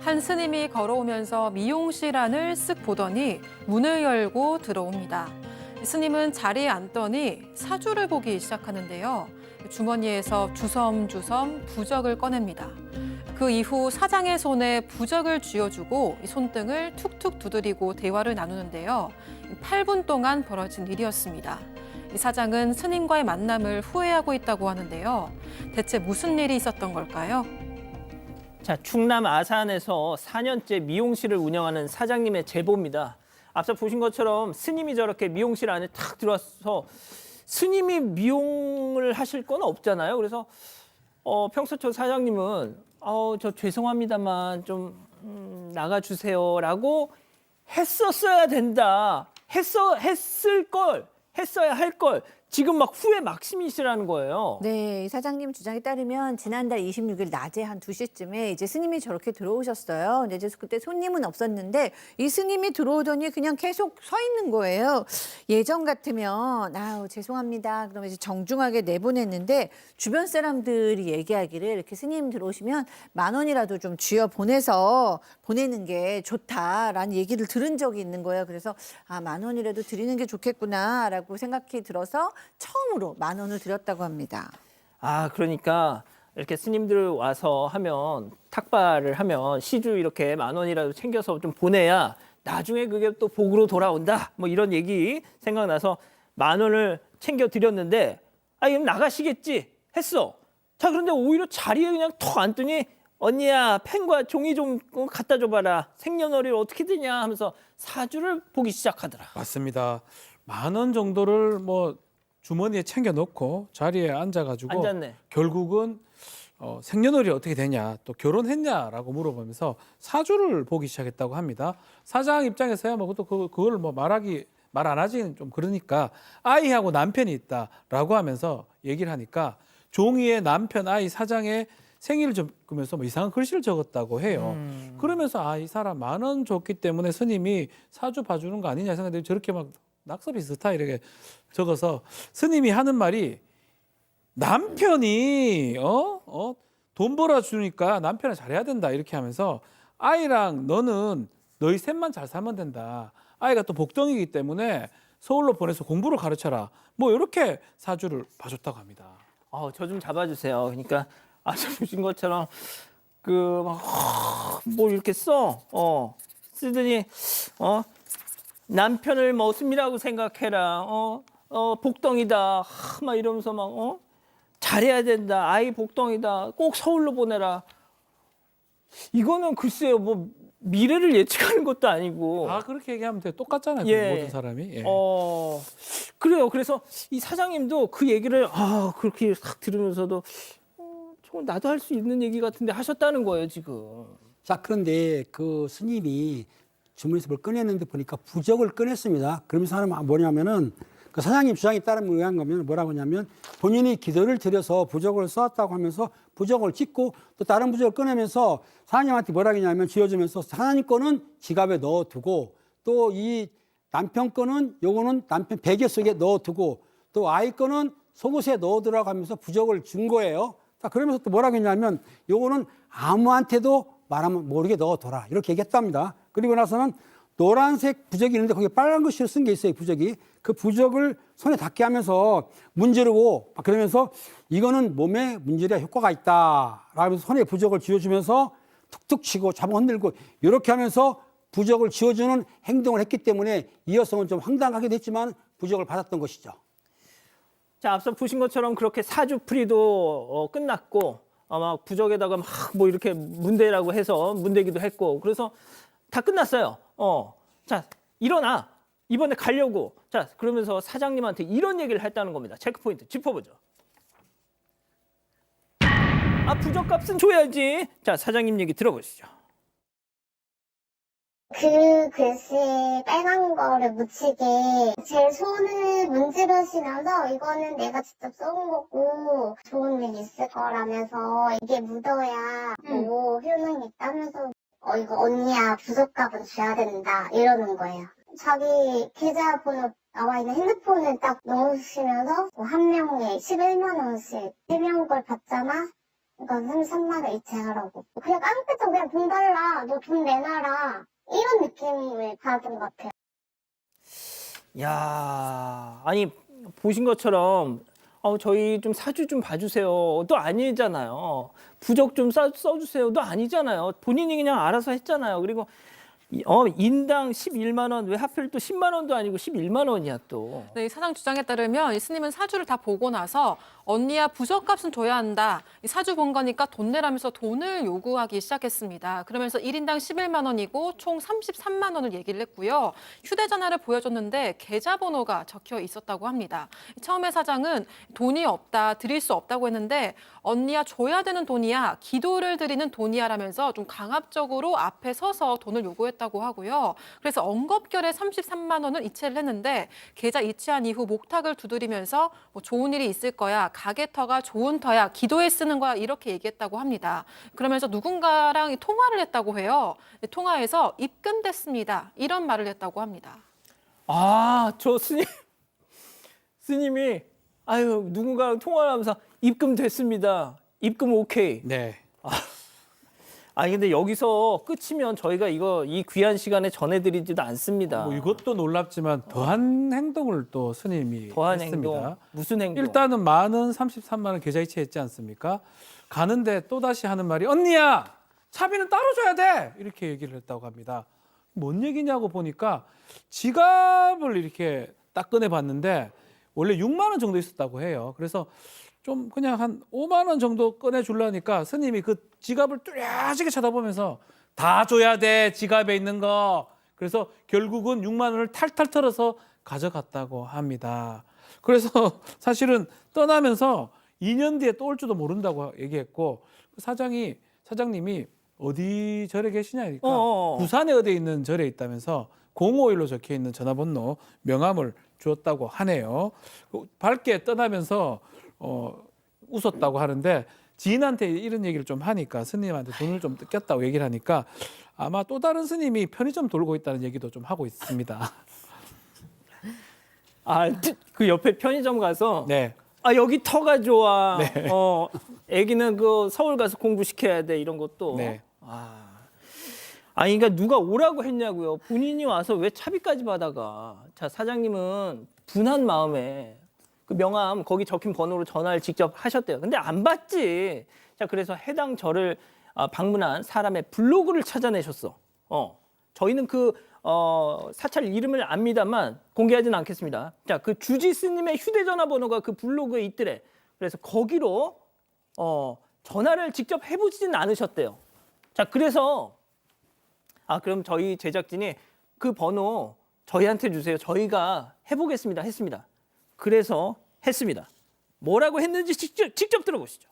한 스님이 걸어오면서 미용실 안을 쓱 보더니 문을 열고 들어옵니다. 스님은 자리에 앉더니 사주를 보기 시작하는데요. 주머니에서 주섬주섬 부적을 꺼냅니다. 그 이후 사장의 손에 부적을 쥐어주고 손등을 툭툭 두드리고 대화를 나누는데요. 8분 동안 벌어진 일이었습니다. 사장은 스님과의 만남을 후회하고 있다고 하는데요. 대체 무슨 일이 있었던 걸까요? 자, 충남 아산에서 4년째 미용실을 운영하는 사장님의 제보입니다. 앞서 보신 것처럼 스님이 저렇게 미용실 안에 탁 들어와서 스님이 미용을 하실 건 없잖아요. 그래서 평소 저 사장님은 저 죄송합니다만 좀 나가주세요라고 했었어야 된다. 했어야 할 걸. 지금 막 후회 막심이시라는 거예요. 네, 이 사장님 주장에 따르면 지난달 26일 낮에 한 2시쯤에 이제 스님이 저렇게 들어오셨어요. 근데 이제 그때 손님은 없었는데 이 스님이 들어오더니 그냥 계속 서 있는 거예요. 예전 같으면 죄송합니다. 그러면 이제 정중하게 내보냈는데 주변 사람들이 얘기하기를 이렇게 스님 들어오시면 10,000원이라도 좀 쥐어 보내서 보내는 게 좋다라는 얘기를 들은 적이 있는 거예요. 그래서 10,000원이라도 드리는 게 좋겠구나라고 생각이 들어서 처음으로 10,000원을 드렸다고 합니다. 그러니까 이렇게 스님들 와서 하면 탁발을 하면 시주 이렇게 10,000원이라도 챙겨서 좀 보내야 나중에 그게 또 복으로 돌아온다. 뭐 이런 얘기 생각나서 10,000원을 챙겨 드렸는데 그럼 나가시겠지 했어. 자, 그런데 오히려 자리에 그냥 턱 앉더니 언니야 펜과 종이 좀 갖다 줘봐라. 생년월일 어떻게 되냐 하면서 사주를 보기 시작하더라. 맞습니다. 10,000원 정도를 뭐 주머니에 챙겨 놓고 자리에 앉아가지고 앉았네. 결국은 생년월일이 어떻게 되냐 또 결혼했냐라고 물어보면서 사주를 보기 시작했다고 합니다. 사장 입장에서야 뭐 또 그걸 뭐 말 안 하기는 좀 그러니까 아이하고 남편이 있다라고 하면서 얘기를 하니까 종이에 남편 아이 사장의 생일을 적으면서 뭐 이상한 글씨를 적었다고 해요. 그러면서 이 사람 10,000원 줬기 때문에 스님이 사주 봐주는 거 아니냐 생각했는데 저렇게 막 낙서비 스타일 이렇게 적어서 스님이 하는 말이 남편이 돈 벌어주니까 남편을 잘해야 된다 이렇게 하면서 아이랑 너는 너희 셋만 잘 살면 된다. 아이가 또 복덩이기 때문에 서울로 보내서 공부를 가르쳐라. 뭐 이렇게 사주를 봐줬다고 합니다. 저 좀 잡아주세요. 그러니까 아까 보신 것처럼 뭐 이렇게 쓰더니 남편을 뭐 스미라고 생각해라. 복덩이다. 막 이러면서 막 잘해야 된다. 아이 복덩이다. 꼭 서울로 보내라. 이거는 글쎄요. 뭐 미래를 예측하는 것도 아니고. 그렇게 얘기하면 돼. 똑같잖아요. 예. 모든 사람이. 예. 그래요. 그래서 이 사장님도 그 얘기를 그렇게 싹 들으면서도 저건 나도 할 수 있는 얘기 같은데 하셨다는 거예요, 지금. 자, 그런데 그 스님이 주머니에서 뭘 꺼냈는데 보니까 부적을 꺼냈습니다. 그러면서 하는 뭐냐면은 그 사장님 주장에 따르면 의한 거면 뭐라고 하냐면 본인이 기도를 드려서 부적을 써왔다고 하면서 부적을 찍고 또 다른 부적을 꺼내면서 사장님한테 뭐라고 하냐면 쥐어주면서 사장님 거는 지갑에 넣어두고 또 이 남편 거는 요거는 남편 베개 속에 넣어두고 또 아이 거는 속옷에 넣어두라고 하면서 부적을 준 거예요. 자, 그러면서 또 뭐라고 했냐면 요거는 아무한테도 말하면 모르게 넣어둬라 이렇게 얘기했답니다. 그리고 나서는 노란색 부적이 있는데 거기에 빨간 글씨로 쓴 게 있어요. 부적이. 그 부적을 손에 닿게 하면서 문지르고 그러면서 이거는 몸에 문지르야 효과가 있다 라면서 손에 부적을 쥐어주면서 툭툭 치고 잡아 흔들고 이렇게 하면서 부적을 쥐어주는 행동을 했기 때문에 이 여성은 좀 황당하기도 했지만 부적을 받았던 것이죠. 자, 앞서 보신 것처럼 그렇게 사주풀이도 끝났고 막 부적에다가 막 뭐 이렇게 문대라고 해서 문대기도 했고 그래서 다 끝났어요. 자, 일어나. 이번에 가려고. 자, 그러면서 사장님한테 이런 얘기를 했다는 겁니다. 체크포인트 짚어보죠. 부적값은 줘야지. 자, 사장님 얘기 들어보시죠. 그 글씨에 빨간 거를 묻히게 제 손을 문지르시면서 이거는 내가 직접 써온 거고 좋은 일 있을 거라면서 이게 묻어야 뭐 효능이 있다면서 이거 언니야 부적값은 줘야 된다 이러는 거예요. 자기 계좌번호 나와 있는 핸드폰을 딱 넣으시면서 한 명에 11만 원씩 3명 걸 받잖아. 그러니까 33만 원 이체하라고. 그냥 깡패도 그냥 돈 달라. 너 돈 내놔라. 이런 느낌을 받은 것 같아요. 야, 아니 보신 것처럼 저희 좀 사주 좀 봐주세요. 또 아니잖아요. 부적 좀 써주세요. 또 아니잖아요. 본인이 그냥 알아서 했잖아요. 그리고 인당 11만 원, 왜 하필 또 10만 원도 아니고 11만 원이야 또. 네, 이 사장 주장에 따르면 이 스님은 사주를 다 보고 나서 언니야 부적값은 줘야 한다. 이 사주 본 거니까 돈 내라면서 돈을 요구하기 시작했습니다. 그러면서 1인당 11만 원이고 총 33만 원을 얘기를 했고요. 휴대전화를 보여줬는데 계좌번호가 적혀 있었다고 합니다. 처음에 사장은 돈이 없다, 드릴 수 없다고 했는데 언니야 줘야 되는 돈이야, 기도를 드리는 돈이야 라면서 좀 강압적으로 앞에 서서 돈을 요구했다고 하고요. 그래서 엉겁결에 33만 원을 이체를 했는데 계좌 이체한 이후 목탁을 두드리면서 뭐 좋은 일이 있을 거야, 가게터가 좋은 터야, 기도에 쓰는 거야 이렇게 얘기했다고 합니다. 그러면서 누군가랑 통화를 했다고 해요. 통화에서 입금됐습니다. 이런 말을 했다고 합니다. 아, 저 스님이 아유 누군가랑 통화를 하면서 입금됐습니다. 입금 오케이. 네. 아니 근데 여기서 끝이면 저희가 이 귀한 시간에 전해드리지도 않습니다. 뭐 이것도 놀랍지만 더한 행동을 또 스님이 더한 했습니다. 행동, 무슨 행동? 일단은 만원 33만 원 계좌 이체했지 않습니까? 가는데 또다시 하는 말이 언니야 차비는 따로 줘야 돼 이렇게 얘기를 했다고 합니다. 뭔 얘기냐고 보니까 지갑을 이렇게 딱 꺼내봤는데 원래 6만 원 정도 있었다고 해요. 그래서 좀 그냥 한 5만 원 정도 꺼내주려니까 스님이 그 지갑을 뚜렷하게 쳐다보면서 다 줘야 돼 지갑에 있는 거. 그래서 결국은 6만 원을 탈탈 털어서 가져갔다고 합니다. 그래서 사실은 떠나면서 2년 뒤에 또 올 줄도 모른다고 얘기했고 사장님이 어디 절에 계시냐니까 부산에 어디에 있는 절에 있다면서 051로 적혀 있는 전화번호 명함을 주었다고 하네요. 밝게 떠나면서 웃었다고 하는데 지인한테 이런 얘기를 좀 하니까 스님한테 돈을 좀 뜯겼다고 얘기를 하니까 아마 또 다른 스님이 편의점 돌고 있다는 얘기도 좀 하고 있습니다. 아, 그 옆에 편의점 가서 네. 아 여기 터가 좋아. 네. 애기는 그 서울 가서 공부시켜야 돼 이런 것도. 네. 아니 그러니까 누가 오라고 했냐고요. 본인이 와서 왜 차비까지 받아가. 자 사장님은 분한 마음에 그 명함 거기 적힌 번호로 전화를 직접 하셨대요. 근데 안 받지. 자 그래서 해당 절을 방문한 사람의 블로그를 찾아내셨어. 저희는 그 사찰 이름을 압니다만 공개하지는 않겠습니다. 자 그 주지 스님의 휴대전화 번호가 그 블로그에 있더래. 그래서 거기로 전화를 직접 해보지는 않으셨대요. 자 그래서 그럼 저희 제작진이 그 번호 저희한테 주세요. 저희가 해보겠습니다. 했습니다. 그래서 했습니다. 뭐라고 했는지 직접 들어보시죠.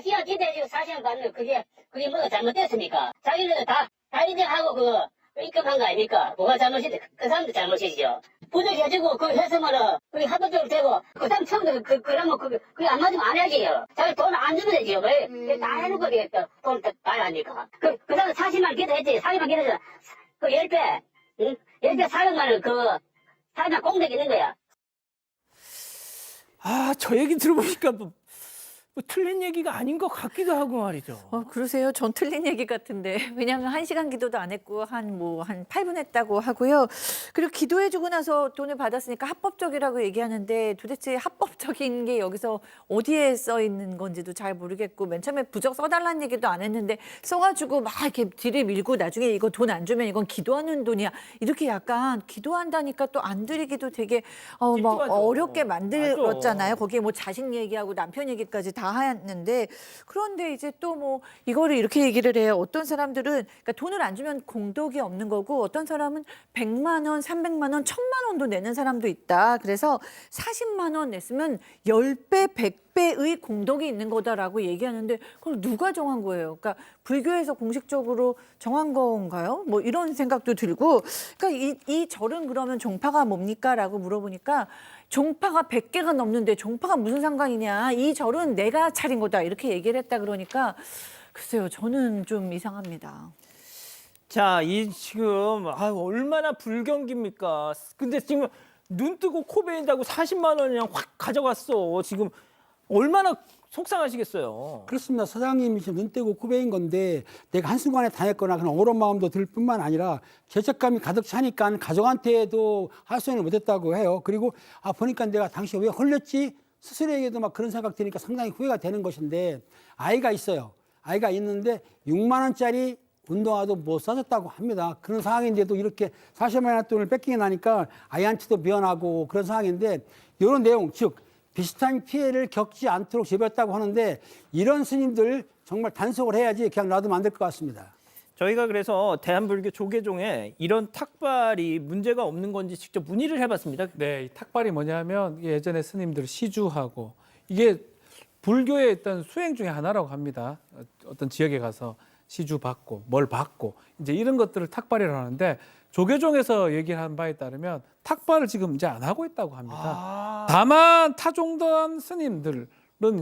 시간 기다리고 4시간 받는 그게 뭐가 잘못됐습니까? 자기는 다 인정하고 입금한 거 아닙니까? 뭐가 잘못이지? 그 사람도 잘못이죠. 부족해가지고 그거 했으면은 그게 합법적으로 되고 그 사람 처음부터 그러면 그게 안 맞으면 안 해야지요. 자기 돈 안 주면 되지요. 왜? 다 해놓고 돈 다 하니까. 그 사람 40만 원 기도했지. 40만 기도해서 그 10배, 응? 10배 400만 원 사람 공덕이 있는 거야. 저 얘기 들어보니까 뭐 틀린 얘기가 아닌 것 같기도 하고 말이죠. 그러세요? 전 틀린 얘기 같은데. 왜냐하면 1시간 기도도 안 했고 한 8분 했다고 하고요. 그리고 기도해주고 나서 돈을 받았으니까 합법적이라고 얘기하는데 도대체 합법적인 게 여기서 어디에 써 있는 건지도 잘 모르겠고 맨 처음에 부적 써달라는 얘기도 안 했는데 써가지고 막 이렇게 뒤를 밀고 나중에 이거 돈 안 주면 이건 기도하는 돈이야. 이렇게 약간 기도한다니까 또 안 드리기도 되게 막 찝찝하죠. 어렵게 만들었잖아요. 맞아. 거기에 뭐 자식 얘기하고 남편 얘기까지 다 하였는데 그런데 이제 또 뭐 이거를 이렇게 얘기를 해요. 어떤 사람들은 그러니까 돈을 안 주면 공덕이 없는 거고 어떤 사람은 100만 원, 300만 원, 1000만 원도 내는 사람도 있다. 그래서 40만 원 냈으면 10배, 100배의 공덕이 있는 거다라고 얘기하는데 그걸 누가 정한 거예요? 그러니까 불교에서 공식적으로 정한 건가요? 뭐 이런 생각도 들고 그러니까 이 절은 그러면 종파가 뭡니까? 라고 물어보니까 종파가 100개가 넘는데 종파가 무슨 상관이냐. 이 절은 내가 차린 거다. 이렇게 얘기를 했다 그러니까 글쎄요. 저는 좀 이상합니다. 자, 지금 얼마나 불경기입니까? 근데 지금 눈 뜨고 코 베인다고 40만 원 그냥 확 가져갔어. 지금 얼마나 속상하시겠어요. 그렇습니다. 사장님이 지금 눈 떼고 코베인 건데 내가 한순간에 당했거나 그런 억울한 마음도 들 뿐만 아니라 죄책감이 가득 차니까 가족한테도 하소연을 못했다고 해요. 그리고 보니까 내가 당시 왜 홀렸지? 스스로에게도 막 그런 생각 드니까 상당히 후회가 되는 것인데 아이가 있어요. 아이가 있는데 6만 원짜리 운동화도 못 사줬다고 합니다. 그런 상황인데도 이렇게 40만 원 돈을 뺏기게 나니까 아이한테도 미안하고 그런 상황인데 이런 내용, 즉 비슷한 피해를 겪지 않도록 제보했다고 하는데 이런 스님들 정말 단속을 해야지 그냥 놔두면 안 될 것 같습니다. 저희가 그래서 대한불교 조계종에 이런 탁발이 문제가 없는 건지 직접 문의를 해봤습니다. 네, 이 탁발이 뭐냐면 예전에 스님들 시주하고 이게 불교의 어떤 수행 중에 하나라고 합니다. 어떤 지역에 가서 시주 받고 뭘 받고 이제 이런 것들을 탁발이라고 하는데 조계종에서 얘기한 바에 따르면 탁발을 지금 이제 안 하고 있다고 합니다. 다만 타종단 스님들은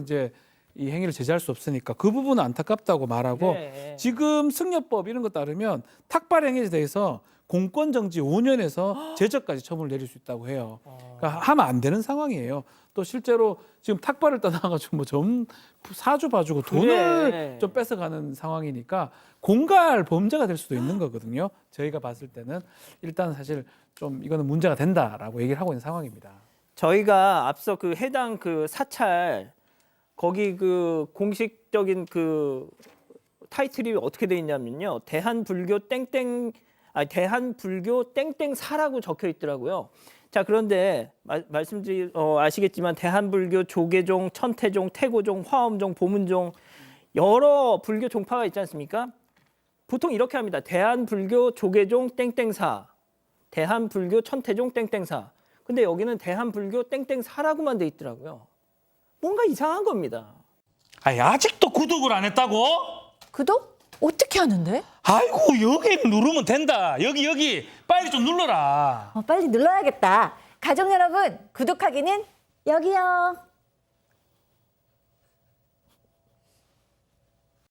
이제 이 행위를 제재할 수 없으니까 그 부분은 안타깝다고 말하고 네. 지금 승려법 이런 것 따르면 탁발 행위에 대해서 공권 정지 5년에서 제적까지 처분을 내릴 수 있다고 해요. 그러니까 하면 안 되는 상황이에요. 또 실제로 지금 탁발을 떠나가지고 뭐 좀 사주 봐주고 돈을 그래. 좀 뺏어가는 상황이니까 공갈 범죄가 될 수도 있는 거거든요. 저희가 봤을 때는 일단 사실 좀 이거는 문제가 된다라고 얘기를 하고 있는 상황입니다. 저희가 앞서 그 해당 그 사찰 거기 그 공식적인 그 타이틀이 어떻게 돼 있냐면요. 대한불교 땡땡사라고 적혀 있더라고요. 자, 그런데 아시겠지만 대한불교 조계종, 천태종, 태고종, 화엄종, 보문종 여러 불교 종파가 있지 않습니까? 보통 이렇게 합니다. 대한불교 조계종 땡땡사, 대한불교 천태종 땡땡사. 근데 여기는 대한불교 땡땡사라고만 돼 있더라고요. 뭔가 이상한 겁니다. 아니, 아직도 구독을 안 했다고? 구독? 어떻게 하는데? 아이고, 여기 누르면 된다. 여기 빨리 좀 눌러라. 빨리 눌러야겠다. 가족 여러분, 구독하기는 여기요.